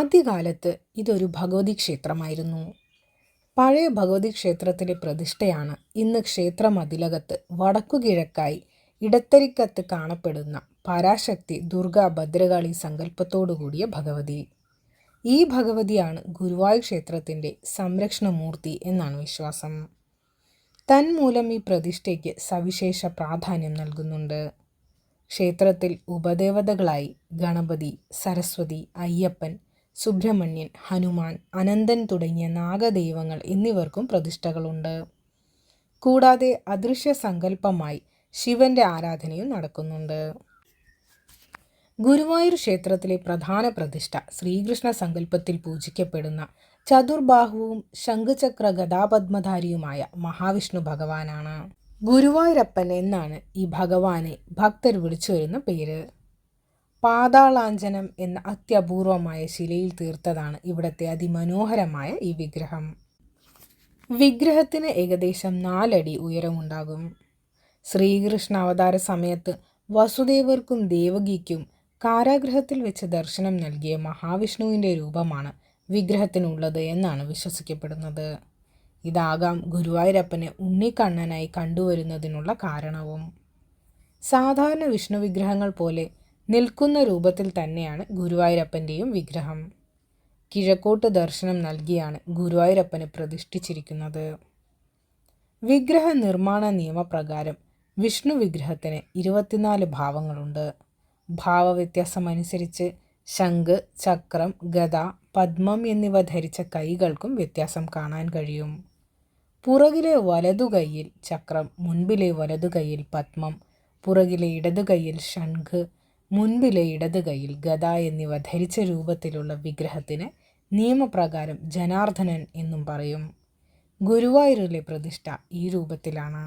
ആദ്യകാലത്ത് ഇതൊരു ഭഗവതി ക്ഷേത്രമായിരുന്നു. പഴയ ഭഗവതി ക്ഷേത്രത്തിലെ പ്രതിഷ്ഠയാണ് ഇന്ന് ക്ഷേത്രമതിലകത്ത് വടക്കുകിഴക്കായി ഇടത്തരിക്കത്ത് കാണപ്പെടുന്ന പരാശക്തി ദുർഗാ ഭദ്രകാളി സങ്കല്പത്തോടുകൂടിയ ഭഗവതി. ഈ ഭഗവതിയാണ് ഗുരുവായൂർ ക്ഷേത്രത്തിൻ്റെ സംരക്ഷണമൂർത്തി എന്നാണ് വിശ്വാസം. തന്മൂലം ഈ പ്രതിഷ്ഠയ്ക്ക് സവിശേഷ പ്രാധാന്യം നൽകുന്നുണ്ട്. ക്ഷേത്രത്തിൽ ഉപദേവതകളായി ഗണപതി, സരസ്വതി, അയ്യപ്പൻ, സുബ്രഹ്മണ്യൻ, ഹനുമാൻ, അനന്തൻ തുടങ്ങിയ നാഗദൈവങ്ങൾ എന്നിവർക്കും പ്രതിഷ്ഠകളുണ്ട്. കൂടാതെ അദൃശ്യ സങ്കല്പമായി ശിവന്റെ ആരാധനയും നടക്കുന്നുണ്ട്. ഗുരുവായൂർ ക്ഷേത്രത്തിലെ പ്രധാന പ്രതിഷ്ഠ ശ്രീകൃഷ്ണ സങ്കല്പത്തിൽ പൂജിക്കപ്പെടുന്ന ചതുർബാഹുവും ശംഖുചക്ര ഗദാപദ്മധാരിയുമായ മഹാവിഷ്ണു ഭഗവാനാണ്. ഗുരുവായൂരപ്പൻ എന്നാണ് ഈ ഭഗവാനെ ഭക്തർ വിളിച്ചു വരുന്ന പേര്. പാതാളാഞ്ജനം എന്ന അത്യപൂർവമായ ശിലയിൽ തീർത്തതാണ് ഇവിടത്തെ അതിമനോഹരമായ ഈ വിഗ്രഹം. വിഗ്രഹത്തിന് ഏകദേശം 4 അടി ഉയരമുണ്ടാകും. ശ്രീകൃഷ്ണ അവതാര സമയത്ത് വസുദേവർക്കും ദേവകിക്കും കാരാഗൃഹത്തിൽ വെച്ച് ദർശനം നൽകിയ മഹാവിഷ്ണുവിൻ്റെ രൂപമാണ് വിഗ്രഹത്തിനുള്ളത് എന്നാണ് വിശ്വസിക്കപ്പെടുന്നത്. ഇതാകാം ഗുരുവായൂരപ്പനെ ഉണ്ണിക്കണ്ണനായി കണ്ടുവരുന്നതിനുള്ള കാരണവും. സാധാരണ വിഷ്ണു വിഗ്രഹങ്ങൾ പോലെ നിൽക്കുന്ന രൂപത്തിൽ തന്നെയാണ് ഗുരുവായൂരപ്പൻ്റെയും വിഗ്രഹം. കിഴക്കോട്ട് ദർശനം നൽകിയാണ് ഗുരുവായൂരപ്പനെ പ്രതിഷ്ഠിച്ചിരിക്കുന്നത്. വിഗ്രഹ നിർമ്മാണ നിയമപ്രകാരം വിഷ്ണു വിഗ്രഹത്തിന് 24 ഭാവങ്ങളുണ്ട്. ഭാവവ്യത്യാസമനുസരിച്ച് ശംഖ്, ചക്രം, ഗദ, പദ്മം എന്നിവ ധരിച്ച കൈകൾക്കും വ്യത്യാസം കാണാൻ കഴിയും. പുറകിലെ വലതുകൈയിൽ ചക്രം, മുൻപിലെ വലതുകൈയിൽ പദ്മം, പുറകിലെ ഇടതുകൈയിൽ ശംഖ്, മുൻപിലെ ഇടതുകൈയിൽ ഗദ എന്നിവ ധരിച്ച രൂപത്തിലുള്ള വിഗ്രഹത്തിന് നിയമപ്രകാരം ജനാർദ്ദനൻ എന്നും പറയും. ഗുരുവായൂരിലെ പ്രതിഷ്ഠ ഈ രൂപത്തിലാണ്.